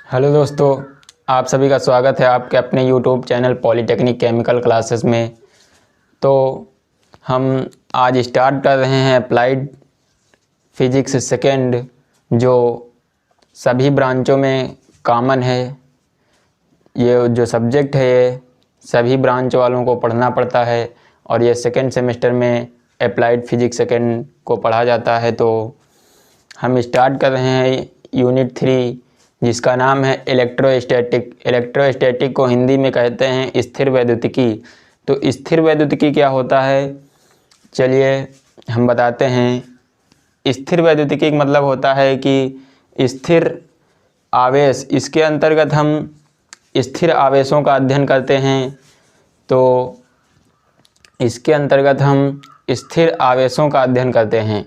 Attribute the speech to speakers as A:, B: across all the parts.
A: Hello दोस्तों, आप सभी का स्वागत है आपके अपने YouTube channel polytechnic chemical classes में। तो हम आज स्टार्ट कर रहे हैं अप्लाइड फिजिक्स सेकेंड, जो सभी ब्रांचों में कॉमन है। ये जो सब्जेक्ट है ये सभी ब्रांच वालों को पढ़ना पड़ता है और ये सेकेंड सेमेस्टर में अप्लाइड फिजिक्स सेकेंड को पढ़ा जाता है। तो हम स्टार्ट कर रहे हैं यूनिट 3, जिसका नाम है इलेक्ट्रोस्टैटिक। इलेक्ट्रोस्टैटिक को हिंदी में कहते हैं स्थिर वैद्युतिकी। तो स्थिर वैद्युतिकी क्या होता है, चलिए हम बताते हैं। स्थिर वैद्युतिकी का मतलब होता है कि स्थिर आवेश, इसके अंतर्गत हम स्थिर आवेशों का अध्ययन करते हैं। तो इसके अंतर्गत हम स्थिर आवेशों का अध्ययन करते हैं।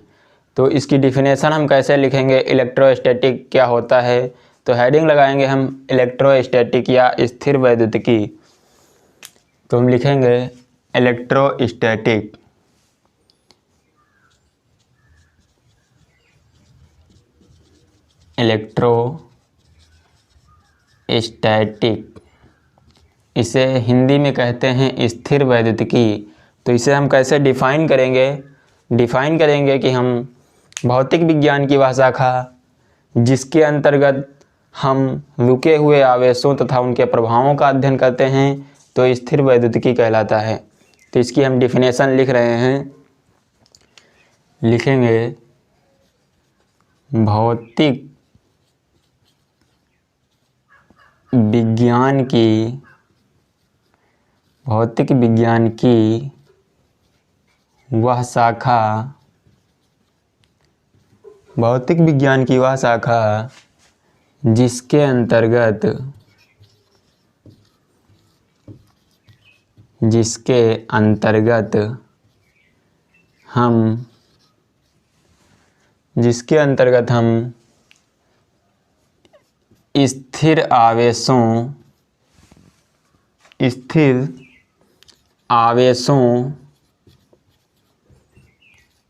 A: तो इसकी डिफिनेशन हम कैसे लिखेंगे, इलेक्ट्रोस्टैटिक क्या होता है, तो हेडिंग लगाएंगे हम इलेक्ट्रोस्टैटिक या स्थिर वैद्युतिकी। तो हम लिखेंगे इलेक्ट्रोस्टैटिक। इलेक्ट्रोस्टैटिक इसे हिंदी में कहते हैं स्थिर वैद्युतिकी। तो इसे हम कैसे डिफाइन करेंगे कि हम भौतिक विज्ञान की वह शाखा जिसके अंतर्गत हम रुके हुए आवेशों तथा उनके प्रभावों का अध्ययन करते हैं, तो स्थिर वैद्युतिकी कहलाता है। तो इसकी हम डिफिनेशन लिख रहे हैं, लिखेंगे भौतिक विज्ञान की वह शाखा जिसके अंतर्गत हम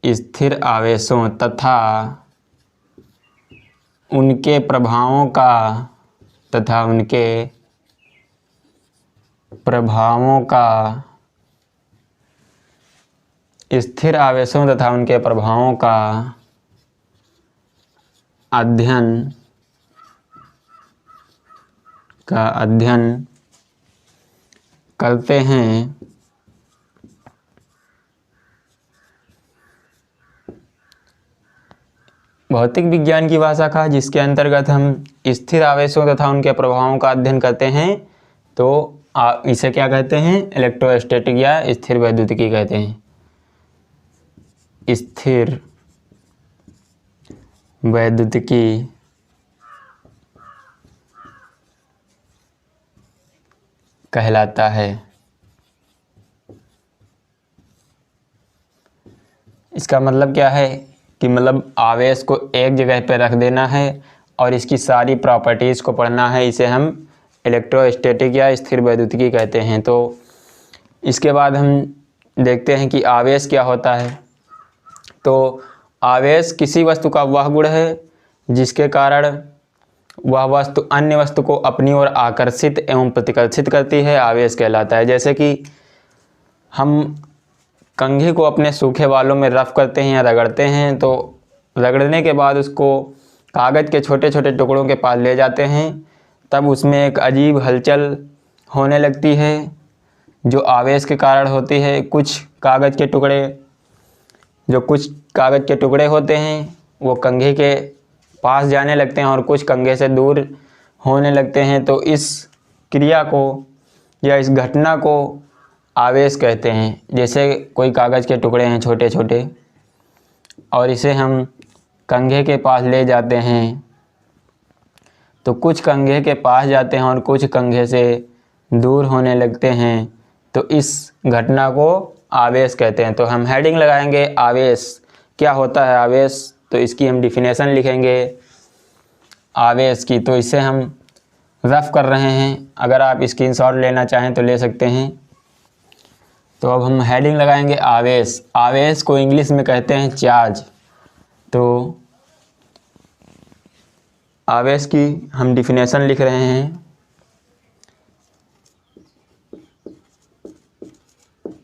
A: स्थिर आवेशों तथा उनके प्रभावों का अध्ययन करते हैं। भौतिक विज्ञान की वह शाखा जिसके अंतर्गत हम स्थिर आवेशों तथा उनके प्रभावों का अध्ययन करते हैं, तो इसे क्या कहते हैं, इलेक्ट्रोस्टैटिक या स्थिर वैद्युतिकी कहते हैं। स्थिर वैद्युतिकी कहलाता है। इसका मतलब क्या है कि मतलब आवेश को एक जगह पर रख देना है और इसकी सारी प्रॉपर्टीज़ को पढ़ना है। इसे हम इलेक्ट्रोस्टैटिक या स्थिर वैद्युतिकी कहते हैं। तो इसके बाद हम देखते हैं कि आवेश क्या होता है। तो आवेश किसी वस्तु का वह गुण है जिसके कारण वह वस्तु अन्य वस्तु को अपनी ओर आकर्षित एवं प्रतिकर्षित करती है, आवेश कहलाता है। जैसे कि हम कंघी को अपने सूखे बालों में रफ करते हैं या रगड़ते हैं, तो रगड़ने के बाद उसको कागज़ के छोटे छोटे टुकड़ों के पास ले जाते हैं, तब उसमें एक अजीब हलचल होने लगती है जो आवेश के कारण होती है। कुछ कागज़ के टुकड़े होते हैं वो कंघी के पास जाने लगते हैं और कुछ कंघे से दूर होने लगते हैं। तो इस क्रिया को या इस घटना को आवेश कहते हैं। जैसे कोई कागज़ के टुकड़े हैं छोटे छोटे और इसे हम कंघे के पास ले जाते हैं, तो कुछ कंघे के पास जाते हैं और कुछ कंघे से दूर होने लगते हैं, तो इस घटना को आवेश कहते हैं। तो हम हेडिंग लगाएंगे आवेश क्या होता है। आवेश, तो इसकी हम डिफिनेशन लिखेंगे आवेश की। तो इसे हम रफ कर रहे हैं, अगर आप स्क्रीनशॉट लेना चाहें तो ले सकते हैं। तो अब हम हेडिंग लगाएंगे आवेश। आवेश को इंग्लिश में कहते हैं चार्ज। तो आवेश की हम डिफिनेशन लिख रहे हैं।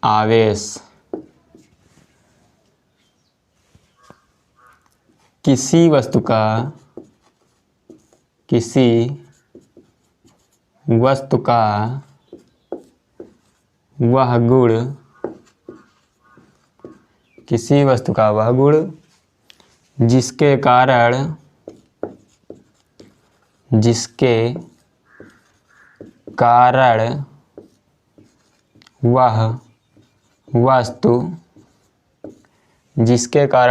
A: आवेश किसी वस्तु का वह गुण, किसी वस्तु का वह गुण जिसके कारण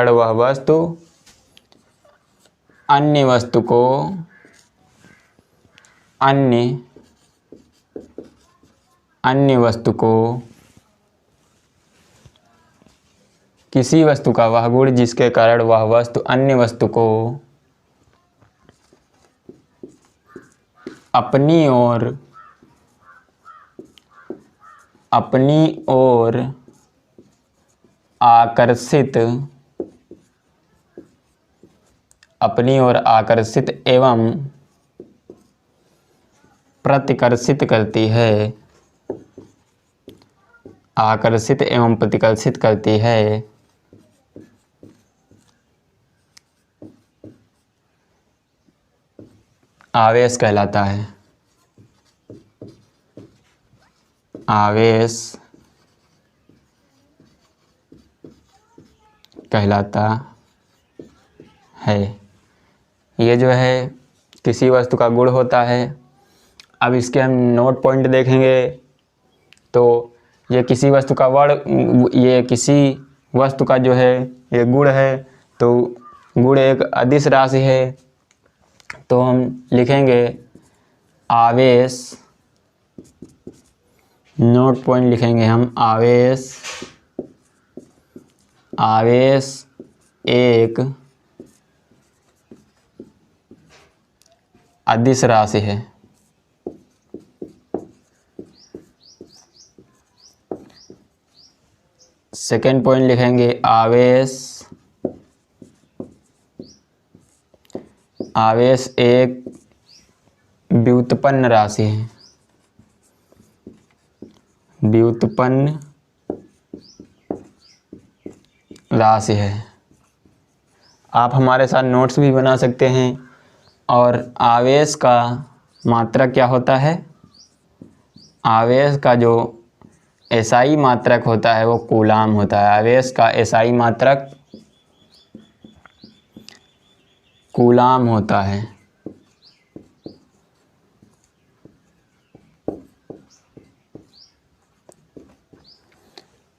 A: वह वस्तु अन्य वस्तु को किसी वस्तु का वह गुण जिसके कारण वह वस्तु अन्य वस्तु को अपनी ओर आकर्षित एवं प्रतिकर्षित करती है। आकर्षित एवं प्रतिकर्षित करती है। आवेश कहलाता है। आवेश कहलाता है। ये जो है किसी वस्तु का गुण होता है। अब इसके हम नोट पॉइंट देखेंगे तो ये किसी वस्तु का ये किसी वस्तु का जो है ये गुण है, तो गुण एक अदिश राशि है। तो हम लिखेंगे आवेश, नोट पॉइंट लिखेंगे हम आवेश एक अदिश राशि है। सेकेंड पॉइंट लिखेंगे आवेश एक व्युत्पन्न राशि है। व्युत्पन्न राशि है। आप हमारे साथ नोट्स भी बना सकते हैं। और आवेश का मात्रक क्या होता है? आवेश का जो एसआई मात्रक होता है वो कूलाम होता है। आवेश का एसआई मात्रक कूलाम होता है।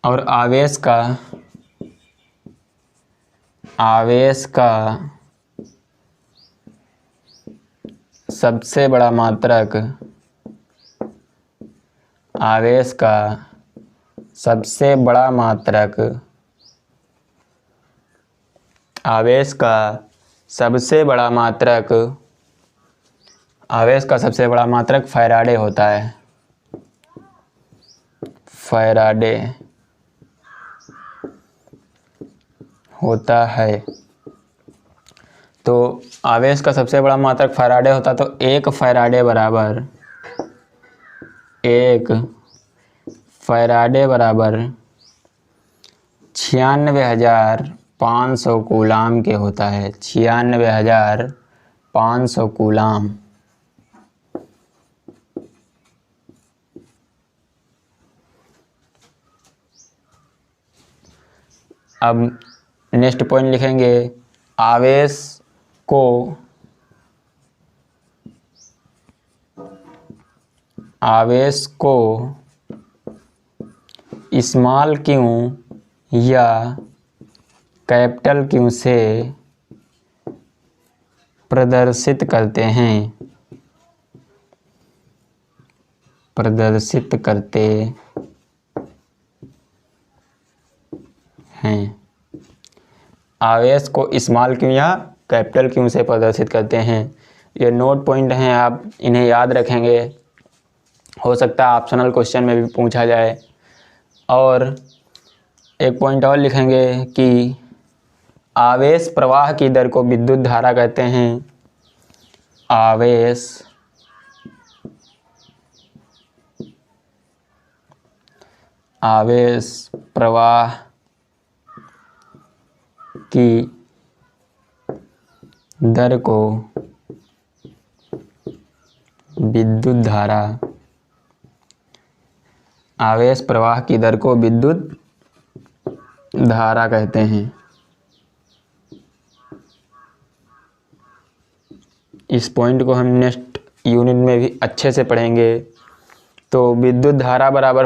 A: और आवेश का सबसे बड़ा मात्रक, आवेश का सबसे बड़ा मात्रक, आवेश का सबसे बड़ा मात्रक, आवेश का सबसे बड़ा मात्रक फैराडे होता है। फैराडे होता है। तो आवेश का सबसे बड़ा मात्रक फैराडे होता, तो एक फैराडे बराबर 96,500 कूलाम के होता है। 96,500 कूलाम। अब नेक्स्ट पॉइंट लिखेंगे आवेश को स्मॉल क्यू या कैपिटल क्यू से प्रदर्शित करते हैं। आवेश को स्मॉल क्यू या कैपिटल क्यू से प्रदर्शित करते हैं। ये नोट पॉइंट हैं, आप इन्हें याद रखेंगे। हो सकता है ऑप्शनल क्वेश्चन में भी पूछा जाए। और एक पॉइंट और लिखेंगे कि आवेश प्रवाह की दर को विद्युत धारा कहते हैं। आवेश प्रवाह की दर को विद्युत धारा, आवेश प्रवाह की दर को विद्युत धारा कहते हैं। इस पॉइंट को हम नेक्स्ट यूनिट में भी अच्छे से पढ़ेंगे। तो विद्युत धारा बराबर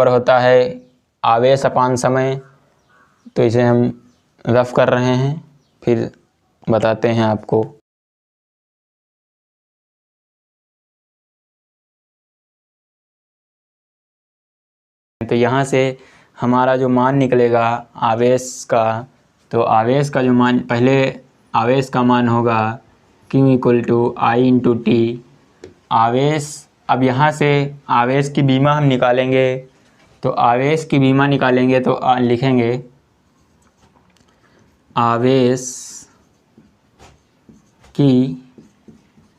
A: होता है आवेश अपान समय। तो इसे हम रफ कर रहे हैं, फिर बताते हैं आपको। तो यहाँ से हमारा जो मान निकलेगा आवेश का, तो आवेश का जो मान, पहले आवेश का मान होगा Q = I × T। आवेश, अब यहाँ से आवेश की बीमा हम निकालेंगे। तो आवेश की बीमा निकालेंगे तो लिखेंगे आवेश की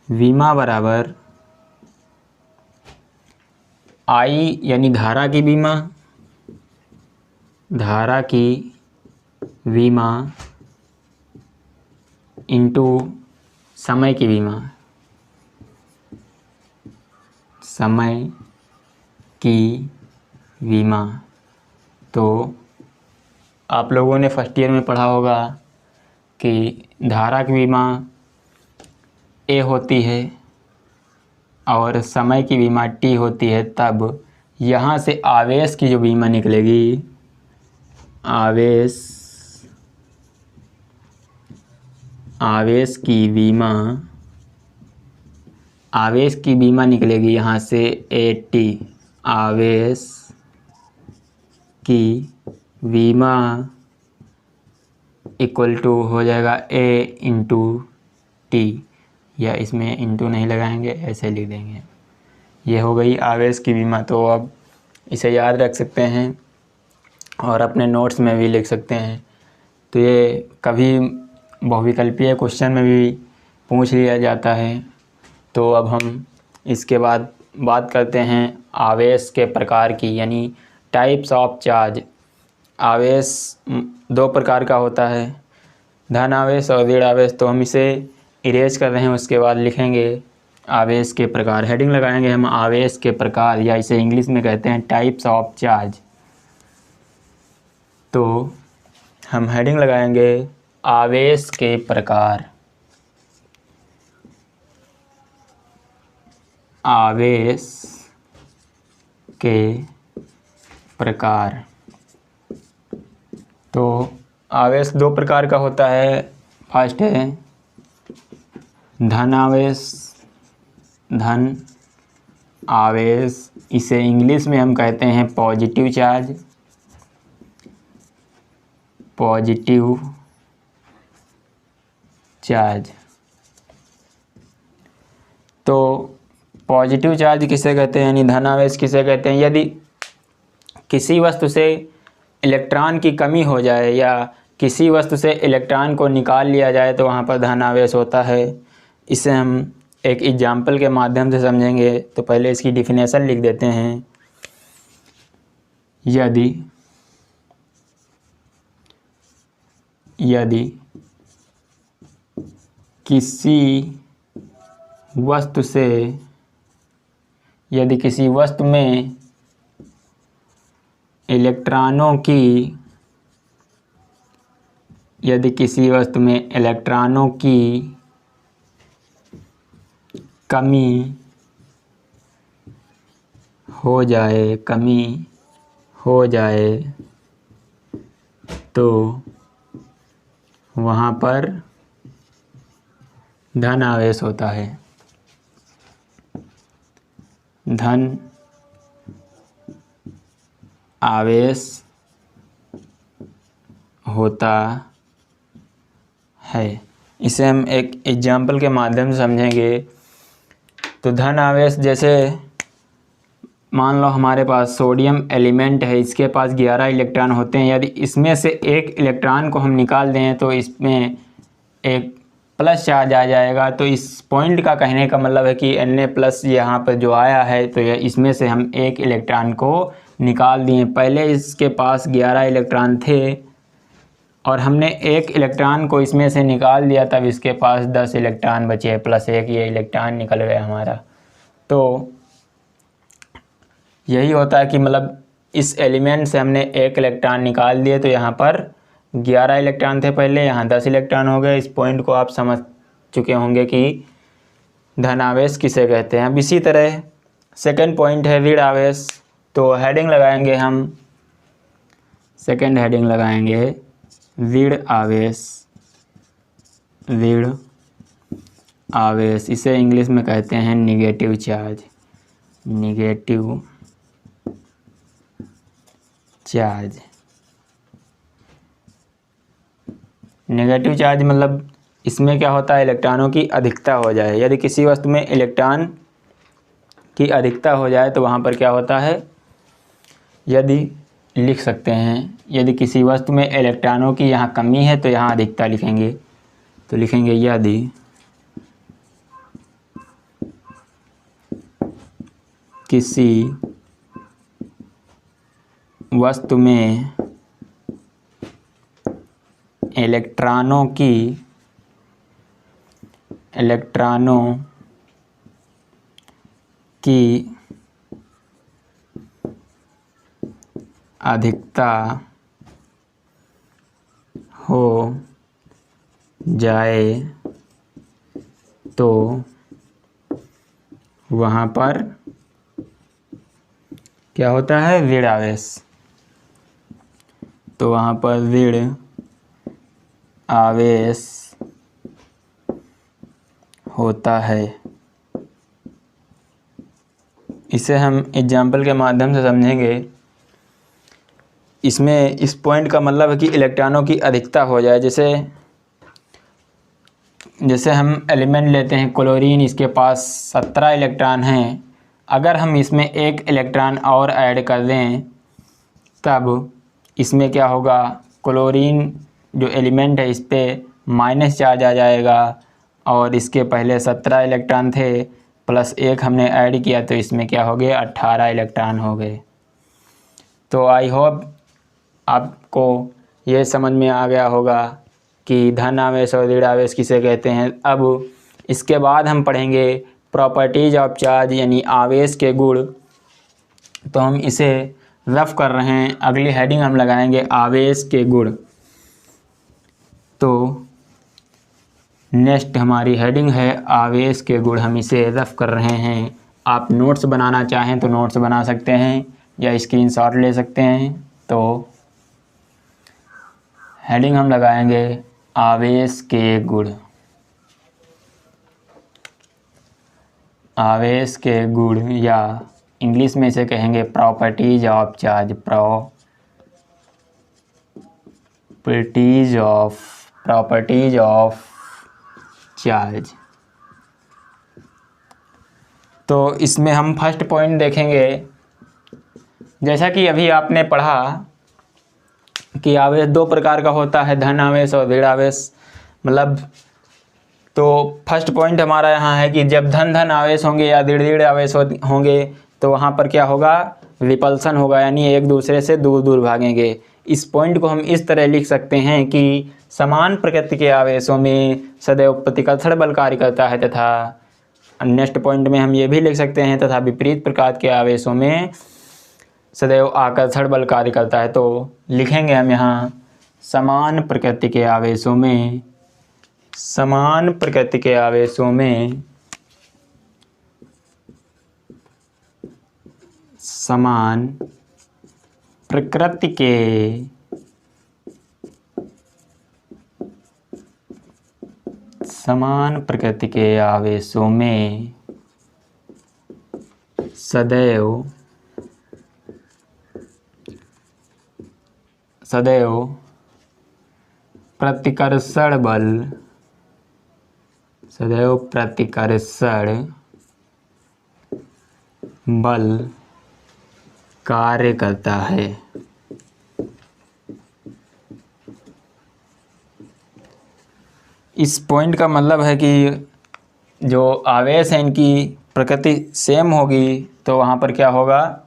A: बीमा बराबर I यानी धारा की बीमा इंटू समय की बीमा। तो आप लोगों ने फर्स्ट ईयर में पढ़ा होगा कि धारा की बीमा A होती है और समय की बीमा T होती है। तब यहाँ से आवेश की जो बीमा निकलेगी, आवेश की बीमा निकलेगी यहाँ से AT। आवेश की बीमा इक्वल टू हो जाएगा A × T, या इसमें इंटू नहीं लगाएंगे, ऐसे लिख देंगे। ये हो गई आवेश की बीमा। तो अब इसे याद रख सकते हैं और अपने नोट्स में भी लिख सकते हैं। तो ये कभी बहुविकल्पीय क्वेश्चन में भी पूछ लिया जाता है। तो अब हम इसके बाद बात करते हैं आवेश के प्रकार की, यानी टाइप्स ऑफ चार्ज। आवेश दो प्रकार का होता है, धन आवेश और ऋण आवेश। तो हम इसे इरेज कर रहे हैं, उसके बाद लिखेंगे आवेश के प्रकार। हेडिंग लगाएंगे हम आवेश के प्रकार, या इसे इंग्लिश में कहते हैं टाइप्स ऑफ चार्ज। तो हम हेडिंग लगाएंगे आवेश के प्रकार। आवेश के प्रकार। तो आवेश दो प्रकार का होता है। फर्स्ट है धन आवेश, इसे इंग्लिश में हम कहते हैं पॉजिटिव चार्ज। तो पॉजिटिव चार्ज किसे कहते हैं, यानी धन आवेश किसे कहते हैं? यदि किसी वस्तु से इलेक्ट्रॉन की कमी हो जाए या किसी वस्तु से इलेक्ट्रॉन को निकाल लिया जाए तो वहाँ पर धन आवेश होता है। इसे हम एक एग्जाम्पल के माध्यम से समझेंगे। तो पहले इसकी डिफिनेशन लिख देते हैं। यदि किसी वस्तु में इलेक्ट्रॉनों की कमी हो जाए तो वहाँ पर धन आवेश होता है। धन आवेश होता है। इसे हम एक एग्जाम्पल के माध्यम से समझेंगे। तो धन आवेश, जैसे मान लो हमारे पास सोडियम एलिमेंट है, इसके पास 11 इलेक्ट्रॉन होते हैं। यदि इसमें से एक इलेक्ट्रॉन को हम निकाल दें तो इसमें एक प्लस चार्ज आ जाएगा। तो इस पॉइंट का कहने का मतलब है कि Na प्लस यहाँ पर जो आया है तो ये इसमें से हम एक इलेक्ट्रॉन को निकाल दिए। पहले इसके पास 11 इलेक्ट्रॉन थे और हमने एक इलेक्ट्रॉन को इसमें से निकाल दिया, तब इसके पास 10 इलेक्ट्रॉन बचे, प्लस एक ये इलेक्ट्रॉन निकल गया हमारा। तो यही होता है कि मतलब इस एलिमेंट से हमने एक इलेक्ट्रॉन निकाल दिए, तो यहाँ पर 11 इलेक्ट्रॉन थे पहले, यहाँ 10 इलेक्ट्रॉन हो गए। इस पॉइंट को आप समझ चुके होंगे कि धन आवेश किसे कहते हैं। अब इसी तरह सेकंड पॉइंट है ऋण आवेश। तो हेडिंग लगाएंगे हम, सेकंड हेडिंग लगाएंगे ऋण आवेश। ऋण आवेश इसे इंग्लिश में कहते हैं negative charge. Negative charge, negative charge मतलब इसमें क्या होता है, इलेक्ट्रॉनों की अधिकता हो जाए। यदि किसी वस्तु में इलेक्ट्रॉन की अधिकता हो जाए तो वहाँ पर क्या होता है, यदि लिख सकते हैं, यदि किसी वस्तु में इलेक्ट्रॉनों की यहाँ कमी है तो यहाँ अधिकता लिखेंगे। तो लिखेंगे यदि किसी वस्तु में इलेक्ट्रॉनों की अधिकता हो जाए तो वहाँ पर क्या होता है, ऋण आवेश। तो वहाँ पर ऋण आवेश होता है। इसे हम एग्जाम्पल के माध्यम से समझेंगे। इसमें इस पॉइंट का मतलब है कि इलेक्ट्रॉनों की अधिकता हो जाए। जैसे हम एलिमेंट लेते हैं क्लोरीन, इसके पास 17 इलेक्ट्रॉन हैं। अगर हम इसमें एक इलेक्ट्रॉन और ऐड कर दें तब इसमें क्या होगा, क्लोरीन जो एलिमेंट है इस पर माइनस चार्ज आ जाएगा, और इसके पहले 17 इलेक्ट्रॉन थे प्लस एक हमने ऐड किया तो इसमें क्या हो गए, 18 इलेक्ट्रॉन हो गए। तो आई होप आपको ये समझ में आ गया होगा कि धन आवेश और ऋण आवेश किसे कहते हैं। अब इसके बाद हम पढ़ेंगे प्रॉपर्टीज ऑफ चार्ज, यानी आवेश के गुण। तो हम इसे रफ कर रहे हैं, अगली हेडिंग हम लगाएंगे आवेश के गुण। तो नेक्स्ट हमारी हेडिंग है आवेश के गुण, हम इसे रफ कर रहे हैं। आप नोट्स बनाना चाहें तो नोट्स बना सकते हैं या स्क्रीनशॉट ले सकते हैं। तो हेडिंग हम लगाएंगे आवेश के गुण। आवेश के गुण, या इंग्लिश में इसे कहेंगे properties of charge. Properties of charge. तो इसमें हम फर्स्ट पॉइंट देखेंगे। जैसा कि अभी आपने पढ़ा कि आवेश दो प्रकार का होता है, धन आवेश और ऋण आवेश। मतलब तो फर्स्ट पॉइंट हमारा यहाँ है कि जब धन धन आवेश होंगे या ऋण आवेश होंगे तो वहाँ पर क्या होगा, रिपल्सन होगा, यानी एक दूसरे से दूर दूर भागेंगे। इस पॉइंट को हम इस तरह लिख सकते हैं कि समान प्रकृति के आवेशों में सदैव प्रतिकर्षण बल कार्य करता है, तथा नेक्स्ट पॉइंट में हम ये भी लिख सकते हैं तथा विपरीत प्रकार के आवेशों में सदैव आकर्षण बल कार्य करता है। तो लिखेंगे हम यहाँ समान प्रकृति के आवेशों में, समान प्रकृति के आवेशों में समान प्रकृति के आवेशों में सदैव प्रतिकर्षण बल कार्य करता है। इस पॉइंट का मतलब है कि जो आवेश है इनकी प्रकृति सेम होगी, तो वहाँ पर क्या होगा,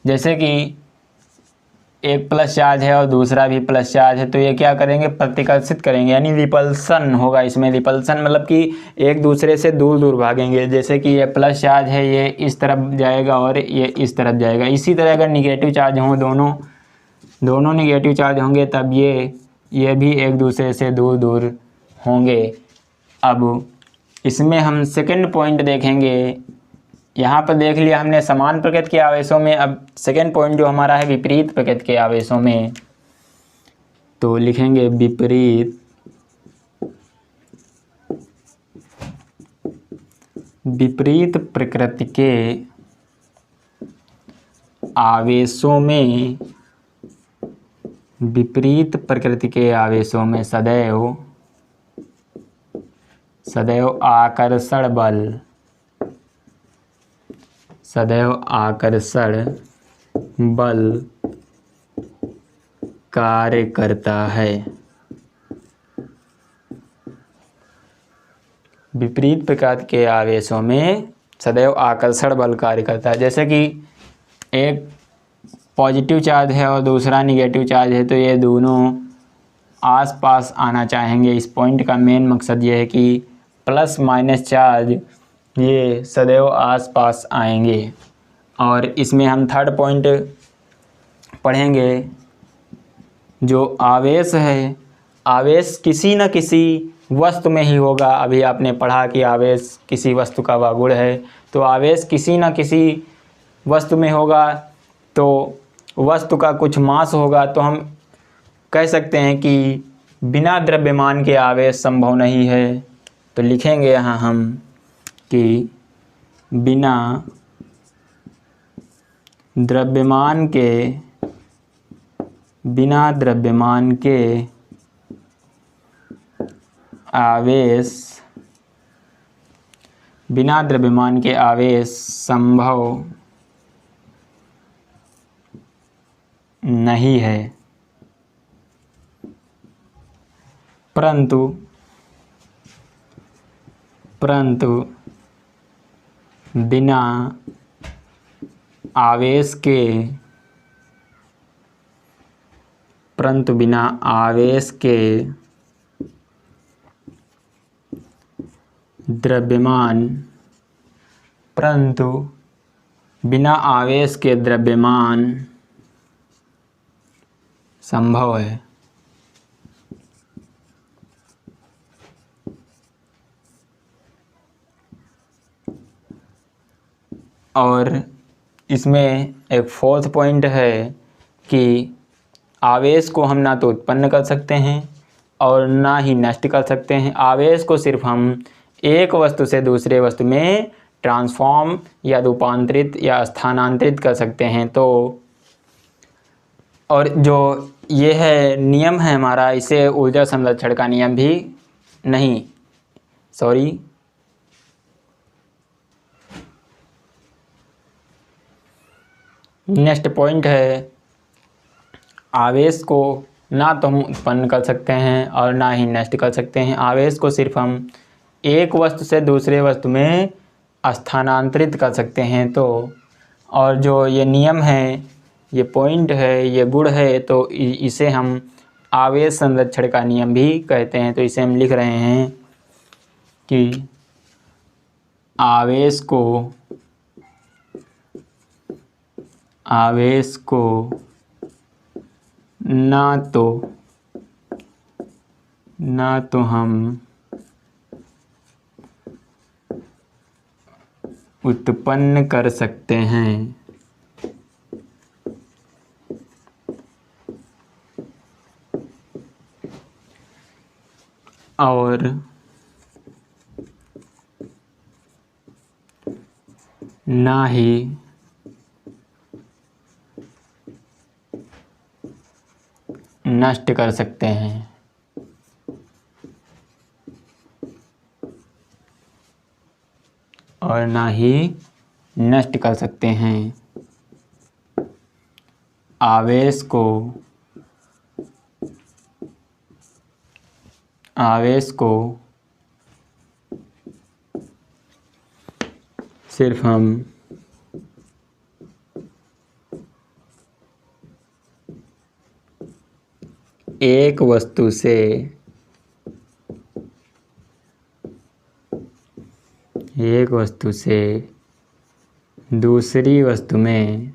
A: जैसे कि एक प्लस चार्ज है और दूसरा भी प्लस चार्ज है, तो ये क्या करेंगे, प्रतिकर्षित करेंगे, यानी रिपल्सन होगा इसमें। रिपल्सन मतलब कि एक दूसरे से दूर दूर भागेंगे। जैसे कि ये प्लस चार्ज है, ये इस तरफ जाएगा और ये इस तरफ जाएगा। इसी तरह अगर निगेटिव चार्ज हों, दोनों निगेटिव चार्ज होंगे, तब ये भी एक दूसरे से दूर दूर होंगे। अब इसमें हम सेकंड पॉइंट देखेंगे। यहाँ पर देख लिया हमने समान प्रकृति के आवेशों में। अब सेकंड पॉइंट जो हमारा है विपरीत प्रकृति के आवेशों में, तो लिखेंगे विपरीत प्रकृति के आवेशों में, विपरीत प्रकृति के आवेशों में सदैव आकर्षण बल कार्य करता है। विपरीत प्रकृति के आवेशों में सदैव आकर्षण बल कार्य करता है। जैसे कि एक पॉजिटिव चार्ज है और दूसरा निगेटिव चार्ज है, तो ये दोनों आसपास आना चाहेंगे। इस पॉइंट का मेन मकसद ये है कि प्लस माइनस चार्ज ये सदैव आसपास आएंगे। और इसमें हम थर्ड पॉइंट पढ़ेंगे, जो आवेश है, आवेश किसी न किसी वस्तु में ही होगा। अभी आपने पढ़ा कि आवेश किसी वस्तु का वह गुण है, तो आवेश किसी न किसी वस्तु में होगा, तो वस्तु का कुछ मास होगा। तो हम कह सकते हैं कि बिना द्रव्यमान के आवेश संभव नहीं है। तो लिखेंगे यहाँ हम कि बिना द्रव्यमान के आवेश संभव नहीं है। परंतु बिना आवेश के द्रव्यमान संभव है। और इसमें एक फोर्थ पॉइंट है कि आवेश को हम ना तो उत्पन्न कर सकते हैं और ना ही नष्ट कर सकते हैं। आवेश को सिर्फ हम एक वस्तु से दूसरे वस्तु में ट्रांसफॉर्म या रूपांतरित या स्थानांतरित कर सकते हैं। तो और जो ये है नियम है हमारा, इसे ऊर्जा संरक्षण का नियम भी नहीं, सॉरी, नेक्स्ट पॉइंट है, आवेश को ना तो हम उत्पन्न कर सकते हैं और ना ही नष्ट कर सकते हैं। आवेश को सिर्फ हम एक वस्तु से दूसरे वस्तु में स्थानांतरित कर सकते हैं। तो और जो ये नियम है, ये पॉइंट है, ये गुण है, तो इसे हम आवेश संरक्षण का नियम भी कहते हैं। तो इसे हम लिख रहे हैं कि आवेश को ना तो हम उत्पन्न कर सकते हैं और ना ही नष्ट कर सकते हैं। और ना ही नष्ट कर सकते हैं। आवेश को सिर्फ हम एक वस्तु से दूसरी वस्तु में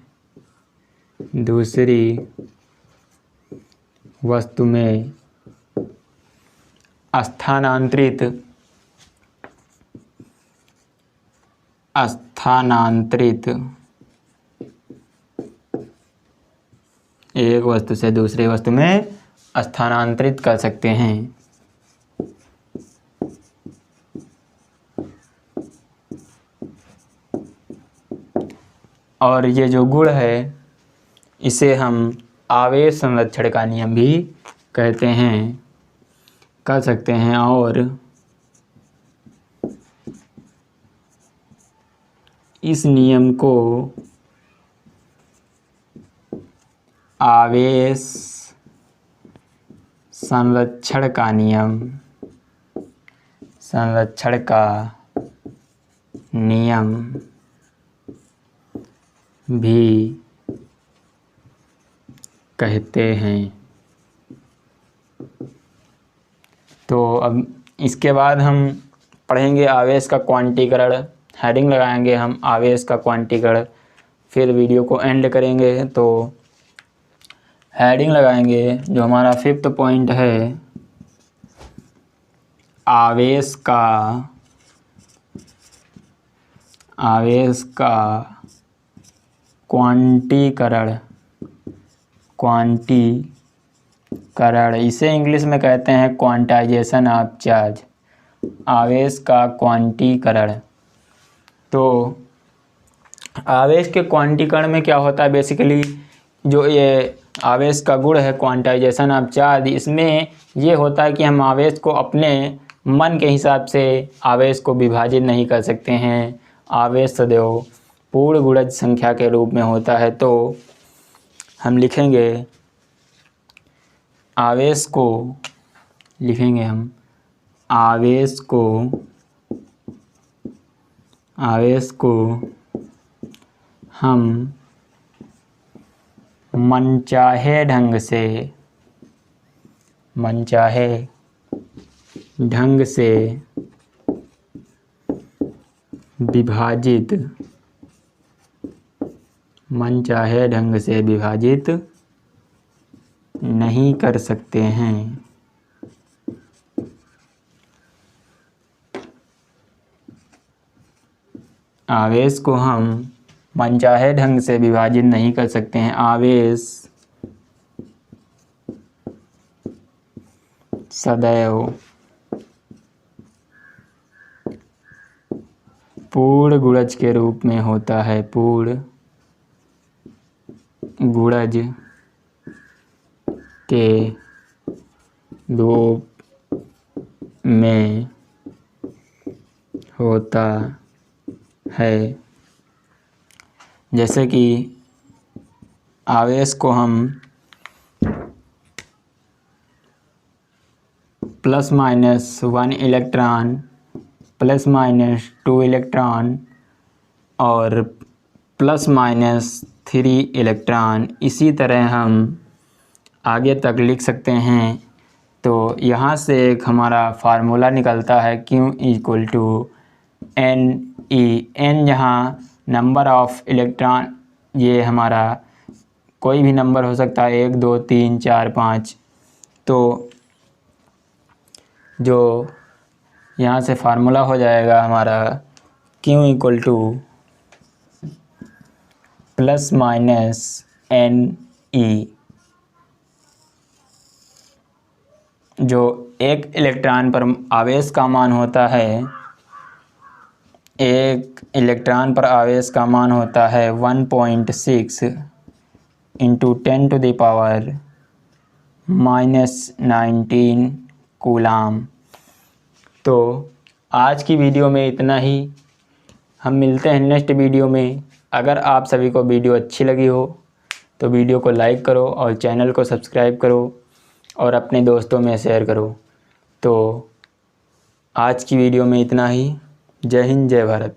A: स्थानांतरित एक वस्तु से दूसरी वस्तु में स्थानांतरित कर सकते हैं। और ये जो गुण है इसे हम आवेश संरक्षण का नियम भी कहते हैं, कर सकते हैं। और इस नियम को आवेश संरक्षण का नियम भी कहते हैं। तो अब इसके बाद हम पढ़ेंगे आवेश का क्वांटीकरण। हेडिंग लगाएंगे हम आवेश का क्वांटीकरण, फिर वीडियो को एंड करेंगे। तो हेडिंग लगाएंगे जो हमारा 5th पॉइंट है, आवेश का क्वांटीकरण, इसे इंग्लिश में कहते हैं क्वांटाइजेशन ऑफ चार्ज। आवेश का क्वांटीकरण। तो आवेश के क्वांटीकरण में क्या होता है, बेसिकली जो ये आवेश का गुण है क्वांटाइजेशन ऑफ चार्ज, इसमें ये होता है कि हम आवेश को अपने मन के हिसाब से आवेश को विभाजित नहीं कर सकते हैं। आवेश सदैव पूर्ण गुणज संख्या के रूप में होता है। तो हम लिखेंगे आवेश को हम मनचाहे ढंग से विभाजित नहीं कर सकते हैं। आवेश को हम मनचाहे ढंग से विभाजित नहीं कर सकते हैं। आवेश सदैव पूर्ण गुणज के रूप में होता है। पूर्ण गुणज के रूप में होता है। जैसे कि आवेश को हम +-1 इलेक्ट्रॉन, +-2 इलेक्ट्रॉन और +-3 इलेक्ट्रॉन, इसी तरह हम आगे तक लिख सकते हैं। तो यहाँ से एक हमारा फार्मूला निकलता है Q = Ne। n यहाँ नंबर ऑफ इलेक्ट्रॉन, ये हमारा कोई भी नंबर हो सकता है, 1 2 3 4 5। तो जो यहाँ से फार्मूला हो जाएगा हमारा Q = ±Ne, जो एक इलेक्ट्रॉन पर आवेश का मान होता है, 1.6 × 10⁻⁻19 कूलाम। तो आज की वीडियो में इतना ही। हम मिलते हैं नेक्स्ट वीडियो में। अगर आप सभी को वीडियो अच्छी लगी हो तो वीडियो को लाइक करो और चैनल को सब्सक्राइब करो और अपने दोस्तों में शेयर करो। तो आज की वीडियो में इतना ही। जय हिंद, जय भारत।